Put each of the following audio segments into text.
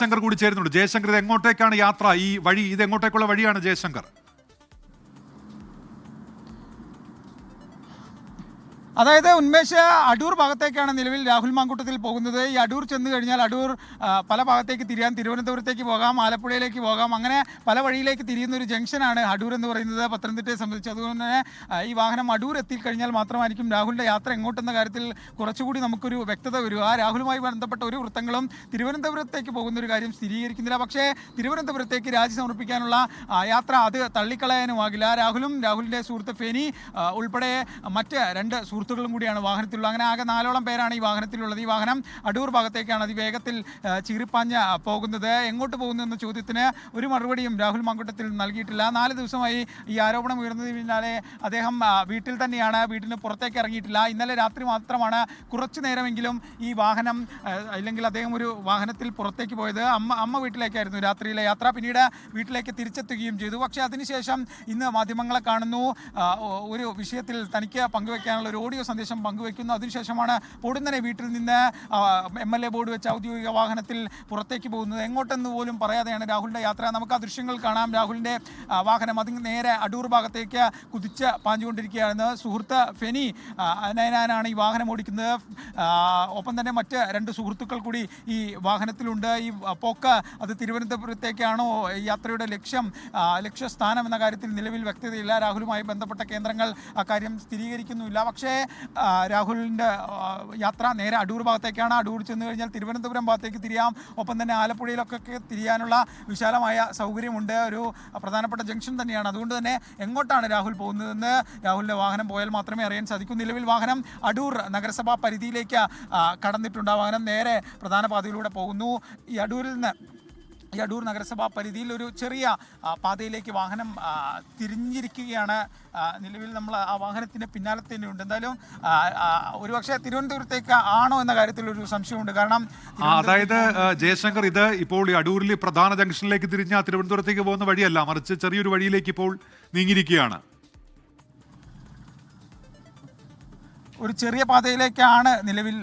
ജയശങ്കർ കൂടി ചേരുന്നുണ്ട്. ജയശങ്കർ, ഇത് എങ്ങോട്ടേക്കാണ് യാത്ര? ഈ വഴി ഇത് എങ്ങോട്ടേക്കുള്ള വഴിയാണ് ജയശങ്കർ? അതായത് ഉന്മേഷ്, അടൂർ ഭാഗത്തേക്കാണ് നിലവിൽ രാഹുൽ മാങ്കൂട്ടത്തിൽ പോകുന്നത്. ഈ അടൂർ ചെന്ന് കഴിഞ്ഞാൽ അടൂർ പല ഭാഗത്തേക്ക് തിരിയാൻ, തിരുവനന്തപുരത്തേക്ക് പോകാം, ആലപ്പുഴയിലേക്ക് പോകാം, അങ്ങനെ പല വഴിയിലേക്ക് തിരിയുന്ന ഒരു ജംഗ്ഷനാണ് അടൂർ എന്ന് പറയുന്നത് പത്തനംതിട്ടയെ സംബന്ധിച്ച്. അതുകൊണ്ട് തന്നെ ഈ വാഹനം അടൂർ എത്തിക്കഴിഞ്ഞാൽ മാത്രമായിരിക്കും രാഹുലിൻ്റെ യാത്ര എങ്ങോട്ടെന്ന കാര്യത്തിൽ കുറച്ചുകൂടി നമുക്കൊരു വ്യക്തത വരിക. രാഹുലുമായി ബന്ധപ്പെട്ട ഒരു വൃത്തങ്ങളും തിരുവനന്തപുരത്തേക്ക് പോകുന്ന ഒരു കാര്യം സ്ഥിരീകരിക്കുന്നില്ല. പക്ഷേ തിരുവനന്തപുരത്തേക്ക് രാജി സമർപ്പിക്കാനുള്ള യാത്ര അത് തള്ളിക്കളയാനുമാകില്ല. രാഹുലും രാഹുലിൻ്റെ സുഹൃത്ത് ഫെനി ഉൾപ്പെടെ മറ്റ് രണ്ട് സുഹൃത്തുക്കളും കൂടിയാണ് വാഹനത്തിലുള്ളത്. അങ്ങനെ ആകെ 4ഓളം പേരാണ് ഈ വാഹനത്തിലുള്ളത്. ഈ വാഹനം അടൂർ ഭാഗത്തേക്കാണ് അതിവേഗത്തിൽ ചീറിപ്പാഞ്ഞ് പോകുന്നത്. എങ്ങോട്ട് പോകുന്നു എന്ന ചോദ്യത്തിന് ഒരു മറുപടിയും രാഹുൽ മാങ്കൂട്ടത്തിൽ നൽകിയിട്ടില്ല. 4 ദിവസമായി ഈ ആരോപണം ഉയർന്നതിന് പിന്നാലെ അദ്ദേഹം വീട്ടിൽ തന്നെയാണ്, വീട്ടിന് പുറത്തേക്ക് ഇറങ്ങിയിട്ടില്ല. ഇന്നലെ രാത്രി മാത്രമാണ് കുറച്ചു നേരമെങ്കിലും ഈ വാഹനം, അല്ലെങ്കിൽ അദ്ദേഹം ഒരു വാഹനത്തിൽ പുറത്തേക്ക് പോയത്. അമ്മ വീട്ടിലേക്കായിരുന്നു രാത്രിയിലെ യാത്ര. പിന്നീട് വീട്ടിലേക്ക് തിരിച്ചെത്തുകയും ചെയ്തു. പക്ഷേ അതിനുശേഷം ഇന്ന് മാധ്യമങ്ങളെ കാണുന്നു, ഒരു വിഷയത്തിൽ തനിക്ക് പങ്കുവയ്ക്കാനുള്ള ഒരു ഓഡിയോ സന്ദേശം പങ്കുവയ്ക്കുന്നു. അതിനുശേഷമാണ് ഉടനെ വീട്ടിൽ നിന്ന് MLA ബോർഡ് വെച്ച് ഔദ്യോഗിക വാഹനത്തിൽ പുറത്തേക്ക് പോകുന്നത്. എങ്ങോട്ടെന്ന് പോലും പറയാതെയാണ് രാഹുലിൻ്റെ യാത്ര. നമുക്ക് ആ ദൃശ്യങ്ങൾ കാണാം. രാഹുലിൻ്റെ വാഹനം അതിന് നേരെ അടൂർ ഭാഗത്തേക്ക് കുതിച്ച് പാഞ്ഞുകൊണ്ടിരിക്കുകയാണ്. സുഹൃത്ത് ഫെനി നയനാനാണ് ഈ വാഹനം ഓടിക്കുന്നത്. ഒപ്പം തന്നെ മറ്റ് 2 സുഹൃത്തുക്കൾ കൂടി ഈ വാഹനത്തിലുണ്ട്. ഈ പോക്ക് അത് തിരുവനന്തപുരത്തേക്കാണോ യാത്രയുടെ ലക്ഷ്യസ്ഥാനം എന്ന കാര്യത്തിൽ നിലവിൽ വ്യക്തതയില്ല. രാഹുലുമായി ബന്ധപ്പെട്ട കേന്ദ്രങ്ങൾ അക്കാര്യം സ്ഥിരീകരിക്കുന്നുമില്ല. പക്ഷേ രാഹുലിൻ്റെ യാത്ര നേരെ അടൂർ ഭാഗത്തേക്കാണ്. അടൂർ ചെന്ന് കഴിഞ്ഞാൽ തിരുവനന്തപുരം ഭാഗത്തേക്ക് തിരിയാം. ഒപ്പം തന്നെ ആലപ്പുഴയിലൊക്കെ തിരിയാനുള്ള വിശാലമായ സൗകര്യമുണ്ട്. ഒരു പ്രധാനപ്പെട്ട ജംഗ്ഷൻ തന്നെയാണ്. അതുകൊണ്ട് തന്നെ എങ്ങോട്ടാണ് രാഹുൽ പോകുന്നതെന്ന് രാഹുലിൻ്റെ വാഹനം പോയാൽ മാത്രമേ അറിയാൻ സാധിക്കൂ. നിലവിൽ വാഹനം അടൂർ നഗരസഭാ പരിധിയിലേക്ക് കടന്നിട്ടുണ്ട്. വാഹനം നേരെ പ്രധാന പാതയിലൂടെ പോകുന്നു. ഈ അടൂർ നഗരസഭാ പരിധിയിൽ ഒരു ചെറിയ പാതയിലേക്ക് വാഹനം തിരിഞ്ഞിരിക്കുകയാണ്. നിലവിൽ നമ്മൾ ആ വാഹനത്തിൻ്റെ പിന്നാലെ തന്നെയുണ്ട്. എന്തായാലും ഒരുപക്ഷെ തിരുവനന്തപുരത്തേക്ക് ആണോ എന്ന കാര്യത്തിൽ ഒരു സംശയമുണ്ട്. കാരണം അതായത് ജയശങ്കർ, ഇത് ഇപ്പോൾ ഈ അടൂരിൽ പ്രധാന ജംഗ്ഷനിലേക്ക് തിരിഞ്ഞ തിരുവനന്തപുരത്തേക്ക് പോകുന്ന വഴിയല്ല, മറിച്ച് ചെറിയൊരു വഴിയിലേക്ക് ഇപ്പോൾ നീങ്ങിയിരിക്കുകയാണ്. ഒരു ചെറിയ പാതയിലേക്കാണ് നിലവിൽ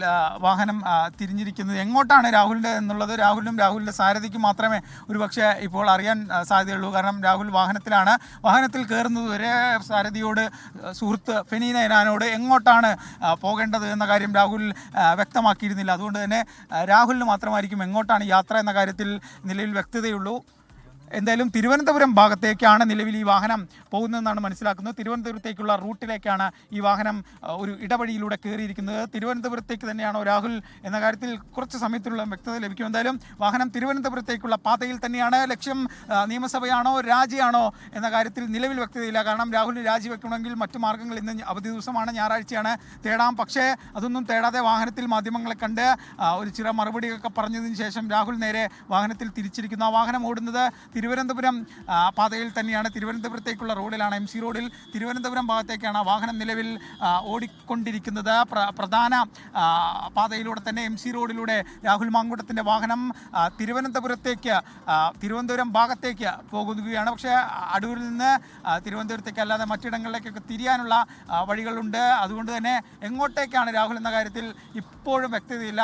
വാഹനം തിരിഞ്ഞിരിക്കുന്നത്. എങ്ങോട്ടാണ് രാഹുലിൻ്റെ എന്നുള്ളത് രാഹുലിൻ്റെ സാരഥിക്കും മാത്രമേ ഒരുപക്ഷെ ഇപ്പോൾ അറിയാൻ സാധ്യതയുള്ളൂ. കാരണം രാഹുൽ വാഹനത്തിൽ കയറുന്നത് വരെ സാരഥിയോട്, സുഹൃത്ത് ഫെനി നയനാനോട് എങ്ങോട്ടാണ് പോകേണ്ടത് എന്ന കാര്യം രാഹുൽ വ്യക്തമാക്കിയിരുന്നില്ല. അതുകൊണ്ട് തന്നെ രാഹുലിന് മാത്രമായിരിക്കും എങ്ങോട്ടാണ് യാത്ര എന്ന കാര്യത്തിൽ നിലവിൽ വ്യക്തതയുള്ളൂ. എന്തായാലും തിരുവനന്തപുരം ഭാഗത്തേക്കാണ് നിലവിൽ ഈ വാഹനം പോകുന്നതെന്നാണ് മനസ്സിലാക്കുന്നത്. തിരുവനന്തപുരത്തേക്കുള്ള റൂട്ടിലേക്കാണ് ഈ വാഹനം ഒരു ഇടവഴിയിലൂടെ കയറിയിരിക്കുന്നത്. തിരുവനന്തപുരത്തേക്ക് തന്നെയാണോ രാഹുൽ എന്ന കാര്യത്തിൽ കുറച്ച് സമയത്തിലുള്ള വ്യക്തത ലഭിക്കും. എന്തായാലും വാഹനം തിരുവനന്തപുരത്തേക്കുള്ള പാതയിൽ തന്നെയാണ്. ലക്ഷ്യം നിയമസഭയാണോ രാജിയാണോ എന്ന കാര്യത്തിൽ നിലവിൽ വ്യക്തതയില്ല. കാരണം രാഹുലിന് രാജിവെക്കണമെങ്കിൽ മറ്റു മാർഗ്ഗങ്ങൾ, ഇന്ന് അവധി ദിവസമാണ്, ഞായറാഴ്ചയാണ്, തേടാം. പക്ഷേ അതൊന്നും തേടാതെ വാഹനത്തിൽ മാധ്യമങ്ങളെ കണ്ട് ഒരു ചില മറുപടിയൊക്കെ പറഞ്ഞതിന് ശേഷം രാഹുൽ നേരെ വാഹനത്തിൽ തിരിച്ചിരിക്കുന്നു. ആ വാഹനം ഓടുന്നത് തിരുവനന്തപുരം പാതയിൽ തന്നെയാണ്. തിരുവനന്തപുരത്തേക്കുള്ള റോഡിലാണ്, MC റോഡിൽ. തിരുവനന്തപുരം ഭാഗത്തേക്കാണ് വാഹനം നിലവിൽ ഓടിക്കൊണ്ടിരിക്കുന്നത്. പ്രധാന പാതയിലൂടെ തന്നെ MC റോഡിലൂടെ രാഹുൽ മാങ്കൂട്ടത്തിൻ്റെ വാഹനം തിരുവനന്തപുരം ഭാഗത്തേക്ക് പോകുകയാണ്. പക്ഷേ അടൂരിൽ നിന്ന് തിരുവനന്തപുരത്തേക്ക് അല്ലാതെ മറ്റിടങ്ങളിലേക്കൊക്കെ തിരിയാനുള്ള വഴികളുണ്ട്. അതുകൊണ്ട് തന്നെ എങ്ങോട്ടേക്കാണ് രാഹുൽ എന്ന കാര്യത്തിൽ ഇപ്പോഴും വ്യക്തതയില്ല.